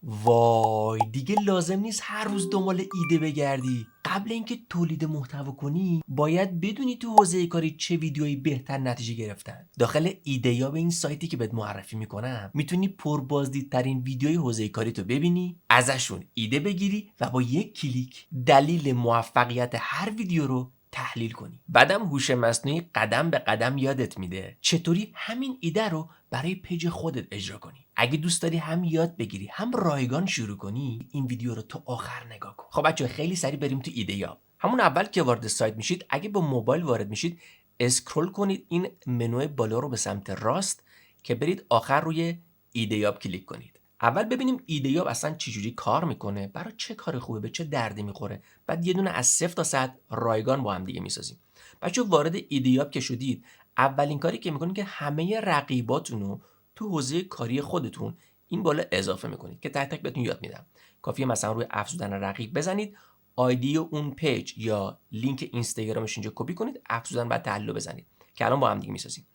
وای دیگه لازم نیست هر روز دنبال ایده بگردی. قبل اینکه تولید محتوا کنی باید بدونی تو حوزه کاری چه ویدیویی بهتر نتیجه گرفتن. داخل ایده یا به این سایتی که بهت معرفی میکنم میتونی پربازدیدترین ویدیوی حوزه کاری تو ببینی، ازشون ایده بگیری و با یک کلیک دلیل موفقیت هر ویدیو رو تحلیل کنی. بعدم هوش مصنوعی قدم به قدم یادت میده چطوری همین ایده رو برای پیج خودت اجرا کنی. اگه دوست داری هم یاد بگیری هم رایگان شروع کنی این ویدیو رو تا آخر نگاه کن. خب بچه‌ها خیلی سریع بریم تو ایده یاب. همون اول که وارد سایت میشید اگه با موبایل وارد میشید اسکرول کنید این منو بالا رو به سمت راست که برید آخر روی ایده یاب کلیک کنید. اول ببینیم ایده یاب اصلا چجوری کار میکنه، برای چه کار خوبه، به چه دردی میخوره. بعد یه دونه از 0 تا 100 رایگان با هم دیگه میسازیم. بچه‌ها وارد ایده یاب که شدید اولین کاری که میکنید که همه رقیباتون رو تو حوزه کاری خودتون این بالا اضافه میکنید که تک تک بهتون یاد میدم. کافیه مثلا روی افزودن رقیب بزنید، آیدی اون پیج یا لینک اینستاگرامش اینجا کپی کنید، افزودن بعد تحلیل بزنید که الان با هم دیگه میسازیم.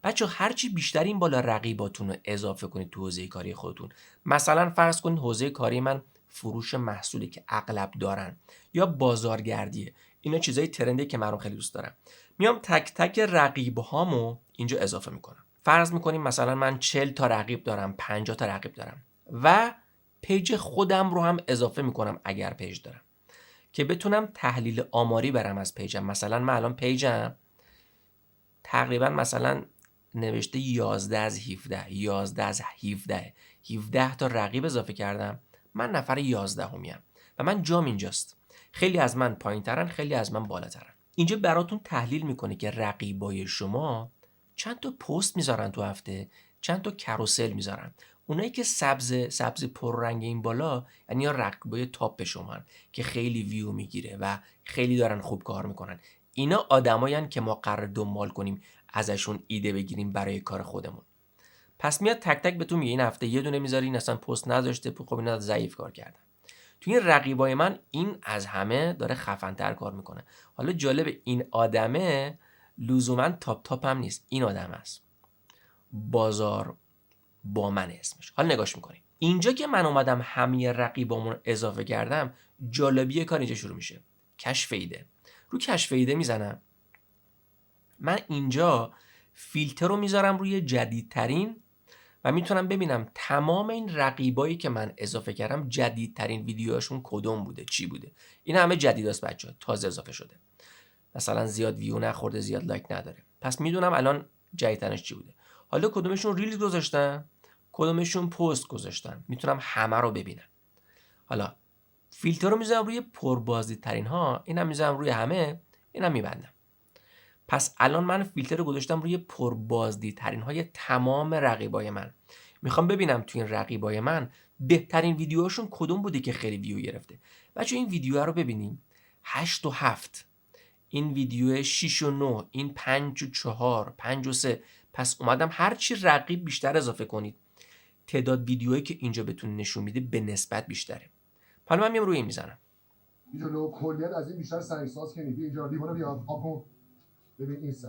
بچه هرچی بیشتر این بالا رقیباتون رو اضافه کنید تو حوزه کاری خودتون، مثلا فرض کنید حوزه کاری من فروش محصولی که اغلب دارن یا بازارگردیه، اینا چیزای ترندی که من خیلی دوست دارم، میام تک تک رقیب هامو اینجا اضافه میکنم. فرض میکنیم مثلا من 40 تا رقیب دارم، 50 تا رقیب دارم و پیج خودم رو هم اضافه میکنم اگر پیج دارم که بتونم تحلیل آماری برم از پیجم. مثلا من الان پیجم تقریبا مثلا نوشته 11 از 17 11 از 17 تا رقیب اضافه کردم، من نفر 11 همیم و من جام اینجاست. خیلی از من پایین ترن، خیلی از من بالاترن. اینجا براتون تحلیل میکنه که رقیبای شما چند تا پست میذارن تو هفته، چند تا کروسل میذارن. اونایی که سبز پررنگ این بالا یعنی رقیبای تاپ شما هن که خیلی ویو میگیره و خیلی دارن خوب کار میکنن. اینا آدمایین که ما قرار دنبال کنیم ازشون ایده بگیریم برای کار خودمون. پس میاد تک تک بهتون میگه این هفته یه دونه میذاری این اصلا پست نذاشته، خب اینا ضعیف کار کردن. تو این رقیبای من این از همه داره خفن‌تر کار میکنه. حالا جالب این آدمه لزوما تاپ هم نیست، این آدم است. بازار با من اسمش. حالا نگاش میکنیم. اینجا که من اومدم همه رقیبامون اضافه کردم، جالبیه کار اینجا شروع میشه. کشف ایده. رو کشف ایده میزنم. من اینجا فیلتر رو میذارم روی جدیدترین و میتونم ببینم تمام این رقیبایی که من اضافه کردم جدیدترین ویدیوهاشون کدوم بوده، چی بوده. این همه جدیداست بچه‌ها، تازه اضافه شده. مثلا زیاد ویو نخورده، زیاد لایک نداره. پس میدونم الان جدیدترینش چی بوده. حالا کدومشون ریلز گذاشتن، کدومشون پست گذاشتن، میتونم همه رو ببینم. حالا فیلتر رو میذارم روی پربازدیدترین ها، اینم میذارم روی همه، اینم میبندم. پس الان من فیلتر رو گذاشتم روی پربازدیدترین های تمام رقیبای من. میخوام ببینم تو این رقیبای من بهترین ویدیوهاشون کدوم بوده که خیلی ویو گرفته. بچه این ویدیوها رو ببینیم 8 و 7، این ویدیو 6 و 9، این 5 و 4، 5 و 3. پس اومدم هرچی رقیب بیشتر اضافه کنید تعداد ویدیوهایی که اینجا بهتون نشون میده به نسبت بیشتره. حالا من میام روی این میزنم. اینجا کلیت از این بیشتر سنگساز کنید. اینجا لیوانو بیا آب ببین این سگ.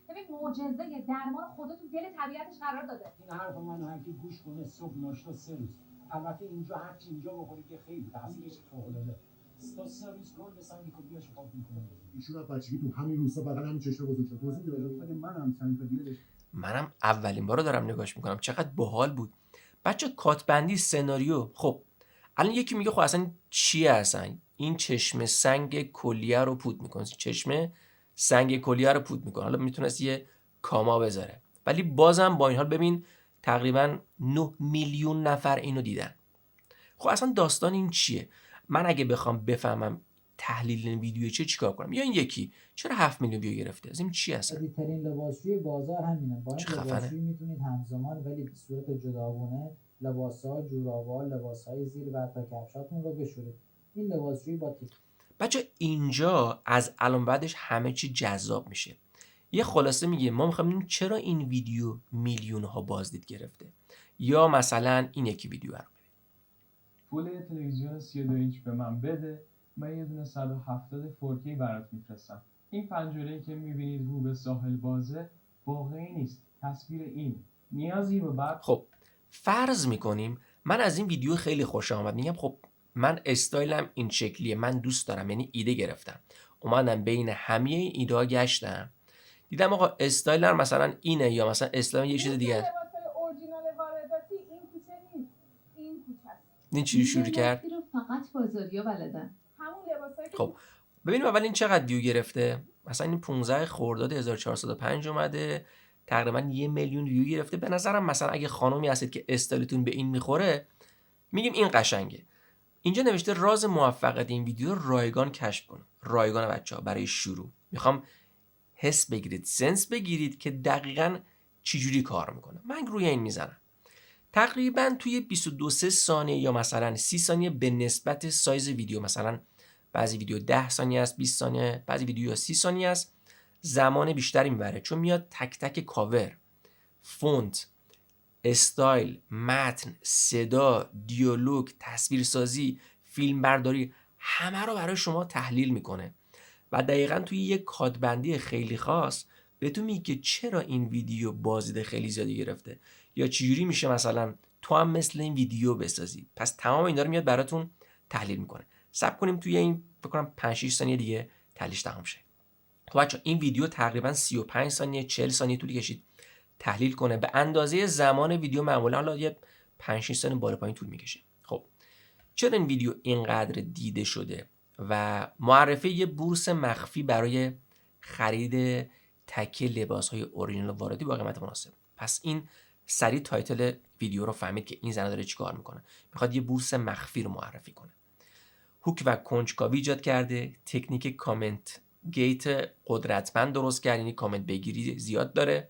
ببین معجزه درمان خدا تو دل طبیعتش قرار داده. این حرف منو هر کی گوش کنه صبح ناشتا 3 روز. البته اینجا هر چی اینجا بخوری که خیلی تاثیرش فوق العاده. تا 3 روز گل به سنگ کلیاش خواب میکنه. ایشون از بچگی تو همین روستا بغل همین چشمه بزرگ شد. توضیح بده خود منم سنگ کلیاش. منم اولین بار دارم نگاش میکنم، چقدر باحال بود. بچه کاتبندی سناریو. خب الان یکی میگه خب اصلا چیه اصلا این چشمه سنگ کلیه رو پود میکنه، چشمه سنگ کلیه رو پود میکنه. حالا میتونست یه کاما بذاره ولی بازم با این حال ببین تقریبا 9 میلیون نفر اینو دیدن. خب اصلا داستان این چیه؟ من اگه بخوام بفهمم تحلیل این ویدیو چیکار کنم؟ یا این یکی چرا 7 میلیون ویو گرفته؟ از این چی هستن؟ جدیدترین لباسشوی بازار همینه. با این لباسشوی میتونید همزمان ولی به صورت جداگانه لباس‌ها، جوراب‌ها، لباس‌های زیر و حتی کفشاتون رو بشورید. این لباسشوی با تیپ. بچه اینجا از الان بعدش همه چی جذاب میشه. یه خلاصه میگه ما میخوایم ببینیم چرا این ویدیو میلیون ها بازدید گرفته، یا مثلا این یکی ویدیو رو پول یه تلویزیون 32 اینچ به من بده، من یه دونه 170 4K برات میفرستم. این پنجره‌ای که میبینید رو به ساحل بازه واقعی نیست، تصویر این نیازی به بعد. خب فرض میکنیم من از این ویدیو خیلی خوشم آمد. میگم خب من استایلم این شکلیه، من دوست دارم، یعنی ایده گرفتم، اومدم بین همه این ایده ها گشتم، دیدم آقا استایلر مثلا اینه یا مثلا اسلام یه چیز دیگه. اورجینال وارداتی این کوچه نیست، این کوچه است. این چی شروع کرد؟ فقط بازاریا بلدن. همون لباسایی که خب ببینیم اول این چقدر ویو گرفته. مثلا این 15 خرداد 1405 اومده، تقریبا 1 میلیون ویو گرفته. به نظرم مثلا اگه خانومی هستید که استایلتون به این میخوره، میگیم این قشنگه. اینجا نوشته راز موفقیت این ویدیو رایگان کشف کن. رایگان بچه‌ها برای شروع میخوام حس بگیرید، سنس بگیرید که دقیقاً چجوری کار میکنه. من روی این میزنم. تقریبا توی 22 ثانیه یا مثلا 30 ثانیه به نسبت سایز ویدیو، مثلا بعضی ویدیو 10 ثانیه است، 20 ثانیه، بعضی ویدیو 30 ثانیه است، زمان بیشتری میبره چون میاد تک تک کاور، فونت، استایل، متن، صدا، دیالوگ، تصویرسازی، فیلم برداری، همه رو برای شما تحلیل میکنه و دقیقاً توی یک کادبندی خیلی خاص بهتون میگه که چرا این ویدیو بازدید خیلی زیادی گرفته یا چجوری میشه مثلا تو هم مثل این ویدیو بسازی. پس تمام اینا رو میاد براتون تحلیل میکنه. صبر کنیم توی این فکر کنم 5 6 ثانیه دیگه تحلیلش تمام شه. خب بچه‌ها این ویدیو تقریبا 35 ثانیه 40 ثانیه طول کشید تحلیل کنه، به اندازه زمان ویدیو معمولا حالا یه 5 6 ثانیه بالا پایین طول میکشه. خب چرا این ویدیو اینقدر دیده شده و معرفی یه بورس مخفی برای خرید تکه لباس‌های اورجینال وارداتی با قیمت مناسب. پس این سریع تایتل ویدیو رو فهمید که این زنه داره چیکار میکنه. میخواد یه بورس مخفی رو معرفی کنه. هوک و کنجکاوی ایجاد کرده، تکنیک کامنت گیت قدرتمند درست کرد، یعنی کامنت بگیری زیاد داره،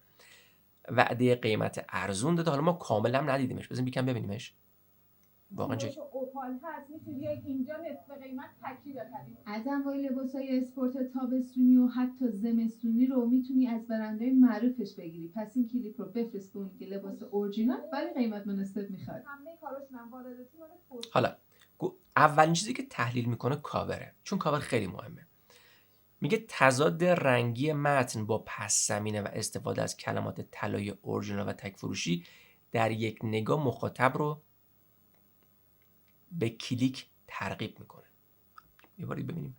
وعده قیمت ارزون داده. حالا ما کاملا هم ندیدیمش، بزنیم یکم ببینیمش. واقعا چه اوپال هست، میتونی اینجا نصف قیمت تکی بخری. از انواع لباسای اسپورت تابستونی و حتی زمستونی رو میتونی از برندهای معروفش بگیری. پس این کلیپ رو بفرست به اون که لباس اورجینال ولی قیمت مناسب میخواد. همه کاراشون هم وارداتی مال توسعه. حالا اولین چیزی که تحلیل میکنه کاوره، چون کاور خیلی مهمه. میگه تضاد رنگی متن با پس زمینه و استفاده از کلمات طلای اورجینال و تک فروشی در یک نگاه مخاطب رو به کلیک ترغیب میکنه. یه باری ببینیم.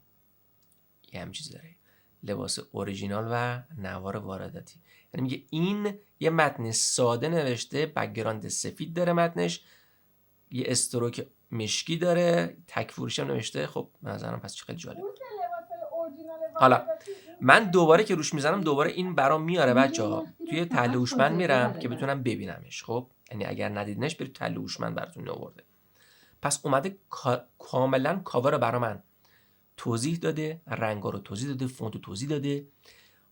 یه همین چیزی داره. لباس اورجینال و نوار وارداتی. یعنی میگه این یه متن ساده نوشته، بک‌گراند سفید داره متنش، یه استروک مشکی داره، تک فروشی هم نوشته. خب به نظرم پس خیلی جالب. حالا من دوباره که روش میزنم دوباره این برام میاره بچه‌ها. توی تحلیل هوشمند میرم که بتونم ببینمش. خب یعنی اگر ندیدنش برید تحلیل هوشمند براتون آورده. پس اومده کاملا کاور رو برا من توضیح داده، رنگا رو توضیح داده، فونت رو توضیح داده.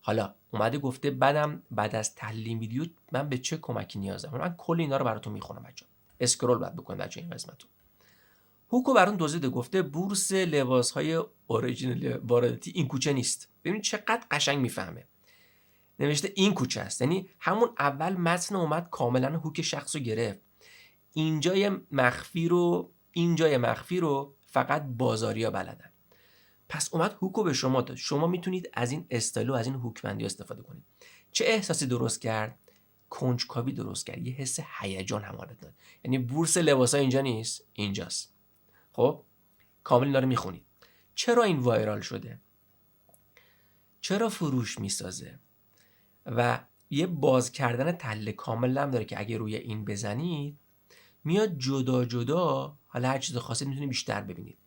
حالا اومده گفته بعد از تحلیل این ویدیو من به چه کمکی نیاز دارم. من کل اینا رو براتون میخونم بچه‌ها. اسکرول بعد بکنید بچه‌ها این قسمتو. هوکو براتون توضیح داده، گفته بورس لباس‌های اورجینال وارداتی این کوچه نیست. ببینید چقدر قشنگ میفهمه. نوشته این کوچه است. یعنی همون اول متن اومد کاملا هوک شخصو گرفت. اینجای مخفی رو فقط بازاریا بلدن. پس اومد هوکو به شما داد. شما میتونید از این استایل و از این هوکمندی استفاده کنید. چه احساسی درست کرد؟ کنجکاوی درست کرد. یه حس هیجان حمالت داد. یعنی بورس لباسا اینجا نیست، اینجاست. خب کامل اینا رو میخونید. چرا این وایرال شده؟ چرا فروش میسازه؟ و یه باز کردن تله کامل هم داره که اگه روی این بزنید میاد جدا جدا، حالا هر چیز خاصی میتونید بیشتر ببینید.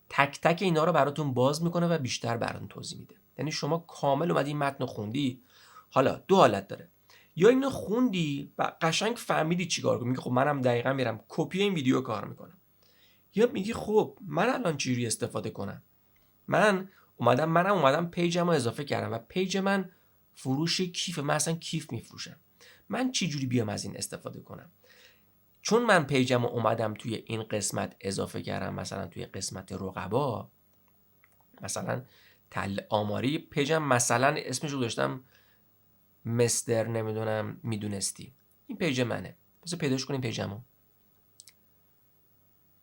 تک تک اینا رو براتون باز میکنه و بیشتر براتون توضیح میده. یعنی شما کامل اومدی این متن خوندی. حالا دو حالت داره. یا اینو خوندی و قشنگ فهمیدی چیکار کنی، میگی خب منم دقیقاً میرم کپی این ویدیو کار میکنم. یا میگی خب من الان چجوری استفاده کنم؟ منم اومدم پیجمو اضافه کردم و پیج من فروش کیف، من اصلا کیف میفروشم. من چجوری بیام از این استفاده کنم؟ چون من پیجمو اومدم توی این قسمت اضافه کردم، مثلا توی قسمت رقبا، مثلا تل آماری پیجم مثلا اسمش رو گذاشتم مستر نمیدونم میدونستی. این پیج منه. بذار پیداش کنیم پیجمو.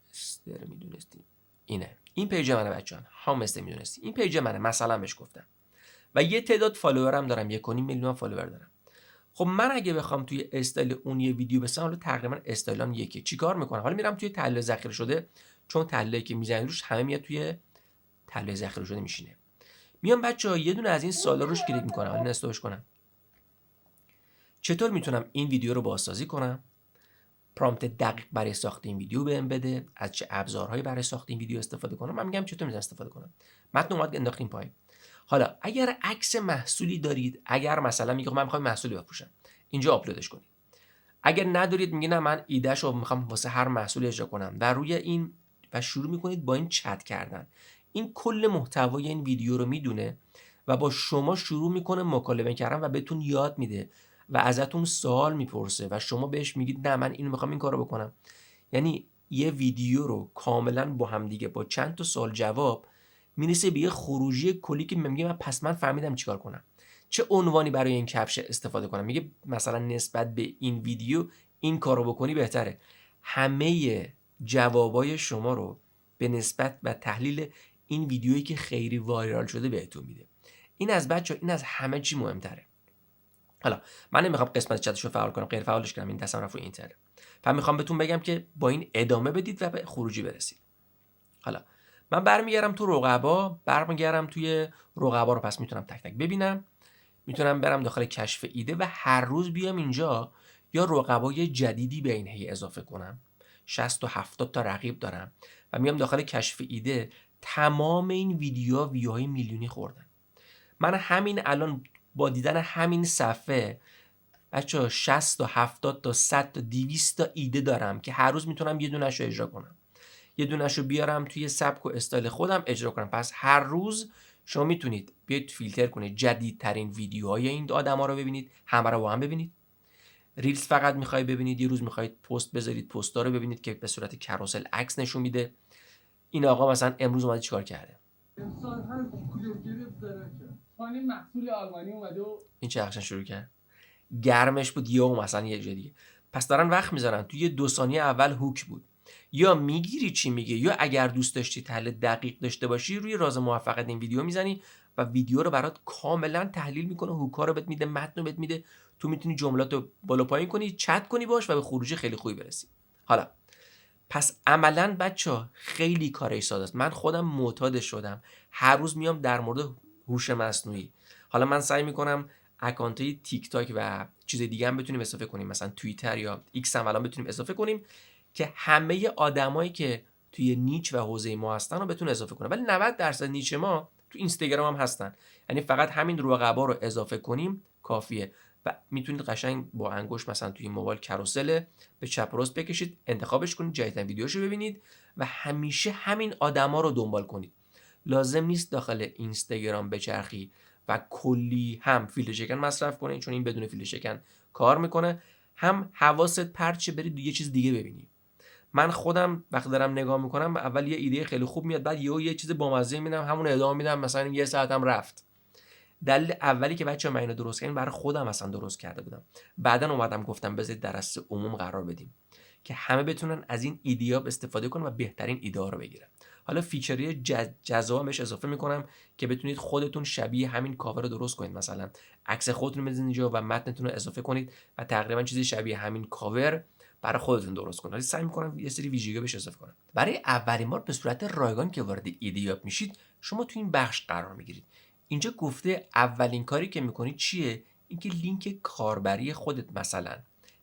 مستر میدونستی. اینه. این پیج منه بچه‌ها. ها مستر میدونستی. این پیج منه مثلا بهش گفتم. و یه تعداد فالوورم دارم. 1.5 میلیون فالوور دارم. خب من اگه بخوام توی استایل اون یه ویدیو بسازم، حالا تقریبا استایلان یکی، چیکار میکنم؟ حالا میرم توی تحلیل ذخیره شده، چون تحلیلی که میزنید روش همه میاد توی تحلیل ذخیره شده میشینه. میام بچه‌ها یه دونه از این سوالا روش کلیک میکنم. حالا استوپش کنم. چطور میتونم این ویدیو رو بازسازی کنم؟ پرامپت دقیق برای ساخت این ویدیو بهم بده، از چه ابزارهایی برای ساخت این ویدیو استفاده کنم. من میگم چطور میتونم استفاده کنم. متن اومد انداختیم پایین. حالا اگر عکس محصولی دارید، اگر مثلا میگم من میخوام محصولی بفروشم، اینجا آپلودش کنید. اگر ندارید میگه نه من ایدهشو میخوام واسه هر محصولی اجرا کنم و روی این و شروع میکنید با این چت کردن. این کل محتوای این ویدیو رو میدونه و با شما شروع میکنه مکالمه کردن و بهتون یاد میده و ازتون سوال میپرسه و شما بهش میگید نه من اینو میخوام این کارو بکنم. یعنی یه ویدیو رو کاملا با هم دیگه با چند تا سوال جواب میرسه به یه خروجی کلی که میگه من پس من فهمیدم چیکار کنم. چه عنوانی برای این کپش استفاده کنم؟ میگه مثلا نسبت به این ویدیو این کارو بکنی بهتره. همه جوابای شما رو به نسبت و تحلیل این ویدیویی که خیلی وایرال شده بهتون میده. این از بچه این از همه چی مهمتره. حالا من نمیخوام قسمت چتشو فعال کنم، غیر فعالش کنم، این دستم رفت رو اینتر. میخوام بهتون بگم که با این ادامه بدید و به خروجی برسید. حالا من برمیگردم تو رقبا، برمیگردم توی رقبا رو پس میتونم تک تک ببینم، میتونم برم داخل کشف ایده و هر روز بیام اینجا یا رقبای جدیدی به این هی اضافه کنم. 60 تا 70 تا رقیب دارم و میام داخل کشف ایده. تمام این ویدیوهای میلیونی خوردن. من همین الان با دیدن همین صفحه بچه‌ها 60 تا 70 تا 100 تا 200 تا ایده دارم که هر روز میتونم یه دونه‌شو اجرا کنم. یه دونه‌شو بیارم توی سبک و استایل خودم اجرا کنم. پس هر روز شما میتونید بیاید فیلتر کنید جدیدترین ویدیوهای این آدما رو ببینید، همه رو با هم ببینید. ریلز فقط میخواید ببینید، یه روز میخواید پست بذارید، پست‌ها رو ببینید که به صورت کروسل عکس نشون میده. این آقا مثلا امروز اومده چیکار کرده؟ انسان هر کلو گرفت ضرر کرد. این محصول آلمانی اومده و این چه اکشن شروع کرد؟ گرمش بود یا مثلا یه جای دیگه. پس دارن وقت میذارن. توی 2 ثانیه اول هوک بود. یا میگیری چی میگه، یا اگر دوست داشتی تحلیل دقیق داشته باشی روی راز موفقیت این ویدیو میزنی و ویدیو رو برات کاملا تحلیل میکنه، هوکا رو بهت میده، متن رو بهت میده، تو میتونی جملات رو بالا پایین کنی، چت کنی باش و به خروجی خیلی خوبی برسی. حالا پس عملا بچه‌ها خیلی کارش ساده است. من خودم معتاد شدم. هر روز میام در مورد هوش مصنوعی. حالا من سعی میکنم اکانتای تیک تاک و چیز دیگه هم بتونیم اضافه کنیم، مثلا توییتر یا ایکس هم الان بتونیم اضافه کنیم که همه آدمایی که توی نیچ و حوزه ما هستن رو بتونه اضافه کنه. ولی 90% نیچ ما تو اینستاگرام هم هستن. یعنی فقط همین رقبا رو اضافه کنیم کافیه و میتونید قشنگ با انگشت مثلا توی موبایل کروسل به چپ و راست بکشید، انتخابش کنید، جدیدترین ویدیوشو ببینید و همیشه همین آدما رو دنبال کنید. لازم نیست داخل اینستاگرام بچرخی و کلی هم فیلتر شکن مصرف کنی، چون این بدون فیلتر شکن کار میکنه، هم حواست پرت شه برید یه چیز دیگه ببینی. من خودم وقتی دارم نگاه میکنم اول یه ایده خیلی خوب میاد، بعد یه چیز بامزه میبینم همون ادامه میدم، مثلا یه ساعتم رفت. دلیل اولی که بچه‌ها من اینو درست کردم برای خودم اصلا درست کرده بودم. بعدن اومدم گفتم بذارید درس عموم قرار بدیم که همه بتونن از این ایده‌ها استفاده کنن و بهترین ایده‌ها رو بگیرن. حالا فیچری جذاب بهش اضافه میکنم که بتونید خودتون شبیه همین کاور رو درست کنید. مثلا عکس خودتون رو بزنید اینجا و متنتون رو اضافه کنید و تقریبا چیزی شبیه همین کاور برای خودتون درست کنید. ولی سعی میکنم یه سری ویژگی بهش اضافه کنم. برای اولین بار به صورت رایگان که وارد ایده‌یاب میشید، شما تو این بخش قرار میگیرید. اینجا گفته اولین کاری که میکنید چیه؟ اینکه لینک کاربری خودت، مثلا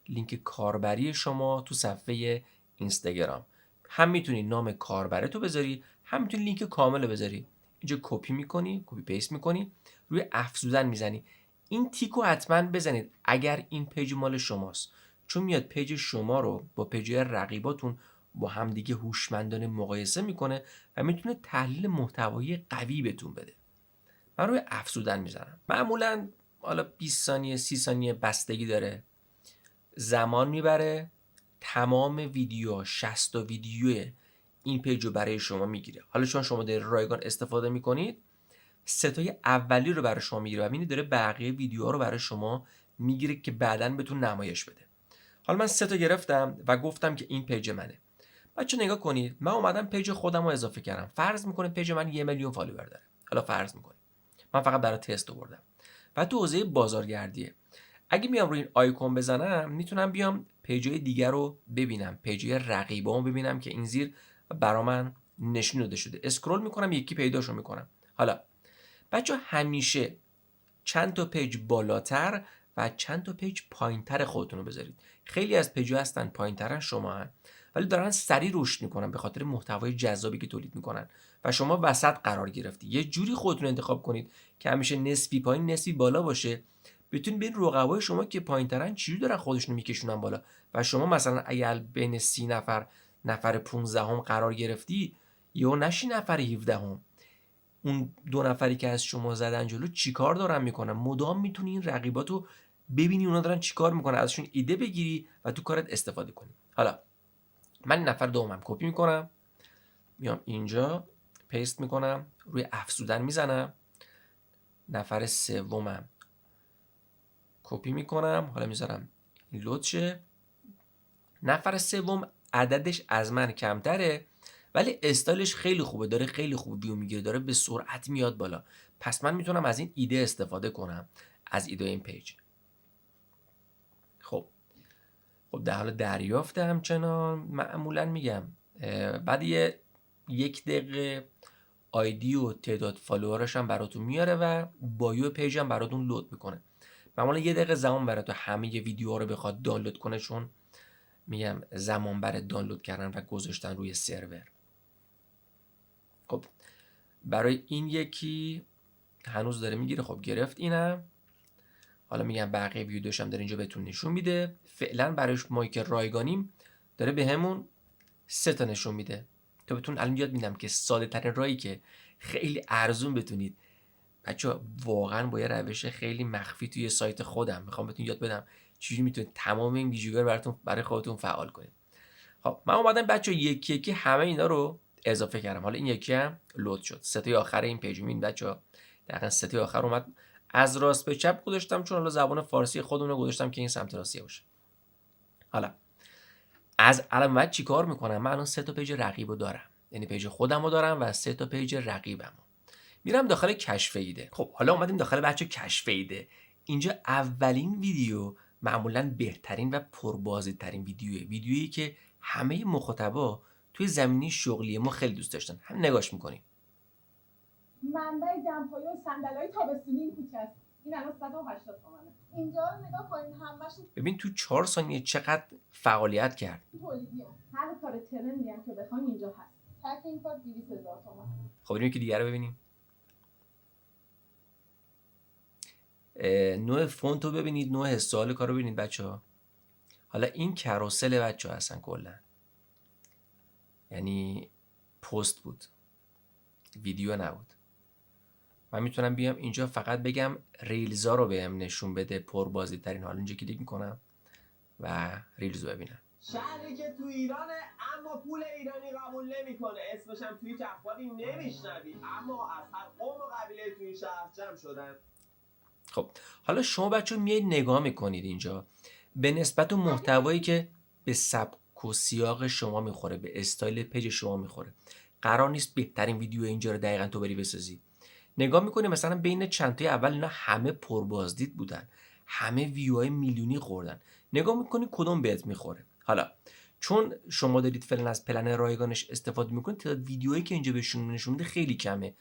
لینک کاربری شما تو صفحه اینستاگرام، هم میتونی نام کاربرتو بذاری، هم میتونی لینک کامل رو بذاری. اینجا کپی میکنی، کپی پیست میکنی، روی افزودن میزنی. این تیکو حتما بزنید اگر این پیج مال شماست، چون میاد پیج شما رو با پیج رقیباتون با همدیگه هوشمندانه مقایسه میکنه و میتونه تحلیل محتوایی قوی بهتون بده. من روی افزودن میزنم. معمولا حالا 20 ثانیه 30 ثانیه بستگی داره، زمان میبره. تمام ویدیو 60 تا ویدیو این پیج رو برای شما میگیره. حالا چون شما در رایگان استفاده میکنید، ستای اولی رو برای شما میگیره و ببینید داره بقیه ویدیوها رو برای شما میگیره که بعداً بهتون نمایش بده. حالا من 3 تا گرفتم و گفتم که این پیج منه. بچه نگاه کنید، من اومدم پیج خودم رو اضافه کردم. فرض میکنه پیج من 1 میلیون فالوور داره. حالا فرض میکنید من فقط برای تست آوردم و تو حوزه بازارگردیه. اگه میام روی این آیکون بزنم میتونم بیام پیجای دیگر رو ببینم، پیجای رقیبامو ببینم که این زیر برا من نشون داده شده. اسکرول میکنم یکی پیداشو میکنم. حالا بچه همیشه چند تا پیج بالاتر و چند تا پیج پایینتر خودتون رو بذارید. خیلی از پیج‌ها هستن پایینترن شما هن، ولی دارن سریع رشد میکنن به خاطر محتوای جذابی که تولید میکنن و شما وسط قرار گرفتی. یه جوری خودتون انتخاب کنید که همیشه نسبی پایین نسبی بالا باشه، بتونید ببین رقبای شما که پایینترن چجوری دارن خودشونو میکشونن بالا و شما مثلا اگر بین 30 نفر 15 هم قرار گرفتی، یا نشی نفر 17 هم. اون 2 نفری که از شما زدن جلو چیکار دارن میکنن؟ مدام میتونی این رقیباتو ببینی اونا دارن چیکار میکنن، ازشون ایده بگیری و تو کارت استفاده کنی. حالا من نفر دومم کپی میکنم، میام اینجا پیست میکنم، روی افزودن میزنم، نفر سومم کپی میکنم، حالا میذارم این لود شه. نفر سوم عددش از من کمتره ولی استایلش خیلی خوبه، داره خیلی خوب ویو میگیره، داره به سرعت میاد بالا. پس من میتونم از این ایده استفاده کنم، از ایده این پیج. خب در حال دریافت همچنان معمولا میگم بعد 1 دقیقه آیدی و تعداد فالوورش هم براتون میاره و بایو پیج هم براتون لود میکنه. معمولا 1 دقیقه زمان براتون همه ویدیوها رو بخواد دانلود کنه، چون میگم زمان برای دانلود کردن و گذاشتن روی سرور. خب برای این یکی هنوز داره میگیره. خب گرفت اینم. حالا میگم بقیه ویدیوش هم داره اینجا بهتون نشون میده. فعلا برای ما که رایگانیم داره بهمون 3 تا نشون میده تا بهتون الان یاد میدم که ساده ترین راهی که خیلی ارزون بتونید بچه‌ها، واقعا با یه روش خیلی مخفی توی سایت خودم میخوام بهتون یاد بدم چجوری میتونید تمام این ویدیوها رو برای خودتون فعال کنید. خب من اومدم بچه‌ها یکی یکی همه اینا رو اضافه کردم. حالا این یکی هم لود شد. 3 تای آخر این پیج میبینید بچه‌ها، دقیقاً 3 تای آخر اومد. از راست به چپ گذاشتم چون حالا زبان فارسی خودمون رو گذاشتم که این سمت راستی باشه. حالا از الان بعد چیکار میکنم؟ من الان 3 تا پیج رقیبو دارم، یعنی پیج خودم رو دارم و 3 تا پیج رقیبم. میرم داخل کشف ایده. خب حالا اومدیم داخل بچه کشف ایده. اینجا اولین ویدیو معمولا بهترین و پربازدیدترین ویدیویی که همه مخاطبا توی زمینه شغلی ما خیلی دوست داشتن. هم نگاش میکنیم. منبع دمپایی و صندلای تابستونی این کوچه است. این الان 180 تومنه. اینجا رو نگاه کنین همش ببین تو 4 ثانیه چقدر فعالیت کرد. تولیدیه. هر کار ترندی هم که بخوایم اینجا هست. تک این کار 200,000 تومان. خب بریم که دیگه رو ببینیم. نوع فونت رو ببینید، نوع استایل کار رو ببینید بچه‌ها. حالا این کروسل بچه‌ها هستن کلا، یعنی پست بود، ویدیو نبود. من میتونم بیام اینجا فقط بگم ریلزا رو بهم نشون بده پربازدیدترین. حالا اینجا کلیک میکنم و ریلز رو ببینم. شهری که تو ایرانه اما پول ایرانی قبول نمیکنه، اسمش هم توی اخباری نمیشنوی، اما از هر قوم و قبیله تو این شهر جمع شدن. خب حالا شما بچه‌ها میایید نگاه میکنید اینجا به نسبت اون محتوایی که به سبک و سیاق شما میخوره، به استایل پیج شما میخوره. قرار نیست بهترین ویدیو اینجا رو دقیقاً تو بری بسازی. نگاه میکنی مثلا بین چند تای اول اینا همه پربازدید بودن، همه ویوهای میلیونی خوردن. نگاه میکنی کدوم بهت میخوره. حالا چون شما دارید فعلا از پلن رایگانش استفاده میکنید، تعداد ویدیوهایی که اینجا بهشون نشون میده خیلی کمه.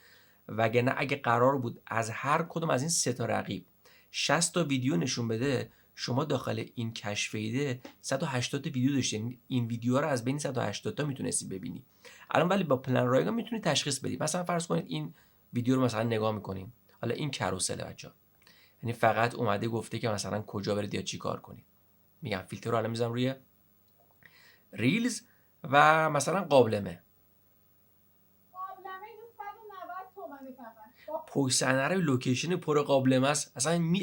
وگرنه اگه قرار بود از هر کدوم از این 3 تا رقیب 60 تا ویدیو نشون بده، شما داخل این کشف ایده 180 تا ویدیو داشتین. این ویدیوها رو از بین 180 تا میتونستی ببینی. الان ولی با پلن رایگان میتونی تشخیص بدی. مثلا فرض کنید این ویدیو رو مثلا نگاه میکنیم. حالا این کروسل بچه‌ها، یعنی فقط اومده گفته که مثلا کجا برید یا چی کار کنید. میگم فیلتر رو الان میذارم روی ریلز و مثلا قابلمه. پشت صحنه رو لوکیشن پر قابلمه است، اصلا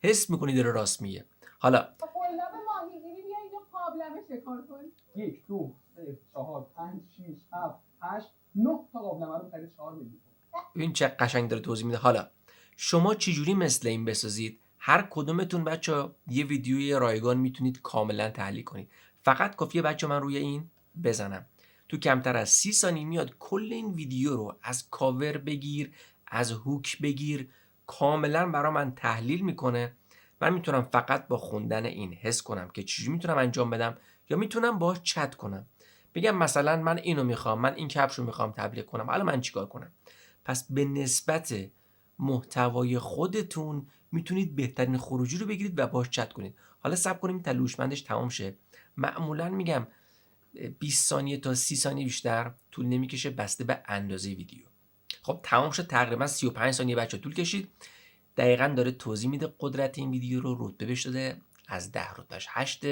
حس میکنی داره راست میگه. حالا قلاب ماهیگیری بیا اینجا قابلمه شکار کن. 1 2 3 4 5 6 7 8 9 تا قابلمه رو خرید 4 میلیون. این چه قشنگ داره توضیح میده. حالا شما چجوری مثل این بسازید؟ هر کدومتون بچه‌ها یه ویدیوی رایگان میتونید کاملا تحلیل کنید. فقط کافیه بچه من روی این بزنم، تو کمتر از 30 ثانیه میاد کل این ویدیو رو از کاور بگیر، از هوک بگیر، کاملا برای من تحلیل میکنه من میتونم فقط با خوندن این حس کنم که چجوری میتونم انجام بدم، یا میتونم باهاش چت کنم، بگم مثلا من اینو میخوام، من این کفش رو میخوام تبلیغ کنم، حالا من چیکار کنم. پس به نسبت محتوای خودتون میتونید بهترین خروجی رو بگیرید و باهاش چت کنید. حالا صبر کنیم تا لوشمندش تمام شه. معمولا میگم 20 ثانیه تا 30 ثانیه بیشتر طول نمیکشه بسته به اندازه ویدیو. خب تمام شد، تقریبا 35 ثانیه بچه طول کشید. دقیقاً داره توضیح میده قدرت این ویدیو رو. رتبه بهش داده از 10 رتبهش 8،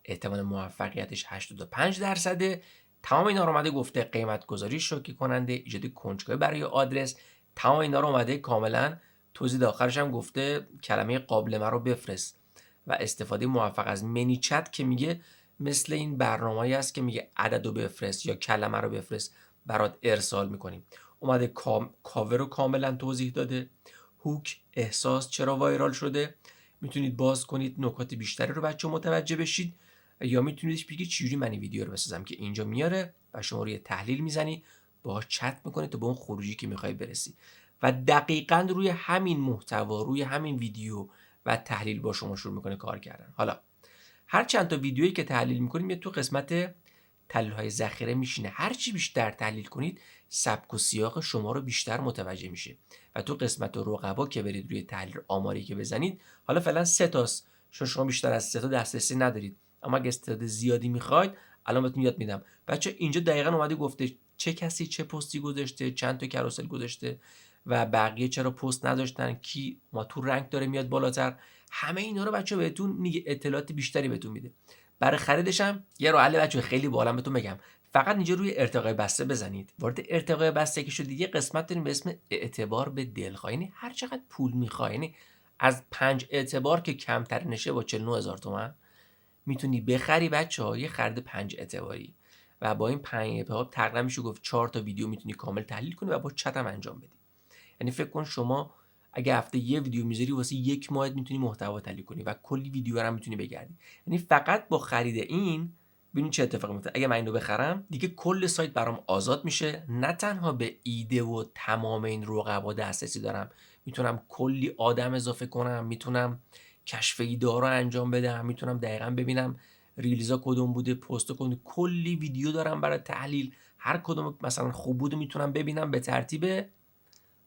احتمال موفقیتش 85%. تمام اینا رو اومده گفته قیمت گذاری شوکه کننده، ایجاد کنجکاوی برای آدرس. تمام اینا رو اومده کاملا توضیح داده. آخرش هم گفته کلمه قابلمه رو بفرست و استفاده موفق از منی چت که میگه مثل این برنامه‌ای است که میگه عددو بفرست یا کلمه رو بفرست برات ارسال میکنیم. اومده کاور رو کاملا توضیح داده. هوک، احساس چرا وایرال شده، میتونید باز کنید نکات بیشتری رو بچه متوجه بشید، یا میتونید بگید چجوری من این ویدیو رو بسازم که اینجا میاره و شما روی تحلیل میزنی باهاش چت میکنید تا به اون خروجی که میخوای برسی. و دقیقاً روی همین محتوا، روی همین ویدیو و تحلیل با شما شروع میکنه کار کردن. حالا هر چند تا ویدیویی که تحلیل میکنیم میاد تو قسمت تحلیل‌های ذخیره میشینه. هر چی بیشتر تحلیل کنید سبک و سیاق شما رو بیشتر متوجه میشه. و تو قسمت رقبا که برید روی تحلیل آماری که بزنید، حالا فعلا 3 تاست چون شما بیشتر از 3 تا دسترسی ندارید، اما اگه استعداد زیادی میخواید الان بهتون یاد میدم. بچه اینجا دقیقاً اومده گفته چه کسی چه پستی گذاشته، چند تا کروسل گذاشته و بقیه چرا پست نداشتن، کی ما تو رنک داره میاد بالاتر. همه اینا رو بچه بهتون میگه، اطلاعات بیشتری بهتون میده. برای خریدش هم یه راه حل بچه خیلی بالا بهتون بگم. فقط اینجا روی ارتقای بسته بزنید. وارد ارتقای بسته که شد دیگه قسمت داریم به اسم اعتبار به دلخواه. یعنی هر چقدر پول میخوای، یعنی از 5 اعتبار که کمتر نشه با 49000 تومان میتونی بخری بچه‌ها یه خرید 5 اعتباری. و با این 5 اعتبار تقریبا میشه گفت 4 تا ویدیو میتونی کامل تحلیل کنی و با چت هم انجام بدی. یعنی فکر کن شما اگه هفته یه ویدیو میذاری واسه 1 ماه میتونی محتوا تحلیل کنی و کلی ویدیو هم میتونی بگردی. یعنی فقط با خرید این ببین چه اتفاقی میفته. اگه من اینو بخرم دیگه کل سایت برام آزاد میشه. نه تنها به ایده و تمام این رقبا دسترسی دارم، میتونم کلی آدم اضافه کنم، میتونم کشف ایده رو انجام بدم، میتونم دقیقاً ببینم ریلیزا کدوم بوده، پست کدوم، کلی ویدیو دارم برای تحلیل. هر کدوم مثلا خوب بوده میتونم ببینم به ترتیب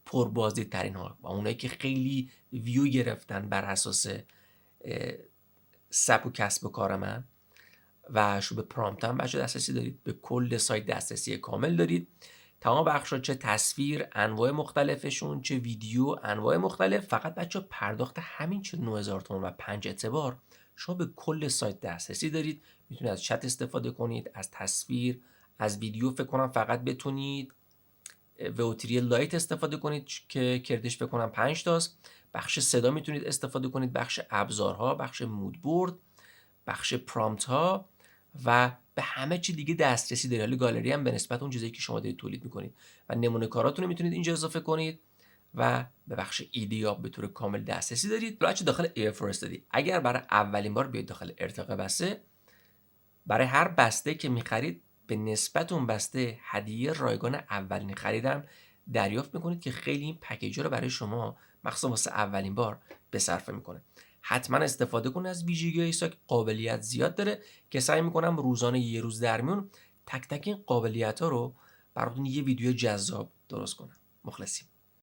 پربازدیدترین ها و اونایی که خیلی ویو گرفتن بر اساس سبک و کسب و کار من. و شو به پرامپت هم بچه دسترسی دارید، به کل سایت دسترسی کامل دارید. تمام بخشا چه تصویر انواع مختلفشون، چه ویدیو انواع مختلف. فقط بچه پرداخت همین 49000 تومان و 5 اعتبار شما به کل سایت دسترسی دارید. میتونید از چت استفاده کنید، از تصویر، از ویدیو. فکر کنم فقط بتونید ووتری لایت استفاده کنید که کردش فکر کنم 5 تاست. بخش صدا میتونید استفاده کنید، بخش ابزارها، بخش مودبورد، بخش پرامپت ها و به همه چی دیگه دسترسی دارید. حالا گالری هم به نسبت اون چیزایی که شما دارید تولید میکنید و نمونه کاراتون رو میتونید اینجا اضافه کنید و به بخش ایدیا به طور کامل دسترسی دارید. بچه داخل ایر فرستادی اگر برای اولین بار بیاید داخل ارتقا بسته، برای هر بسته که میخرید به نسبت اون بسته هدیه رایگان اولین خریدم دریافت میکنید که خیلی این پکیج رو برای شما مخصوصا واسه اولین بار به صرفه میکنه. حتما استفاده کن از ویژگی‌های سایت، قابلیت زیاد داره که سعی میکنم روزانه یه روز در میون تک تک این قابلیت‌ها رو براتون یه ویدیو جذاب درست کنم. مخلصیم.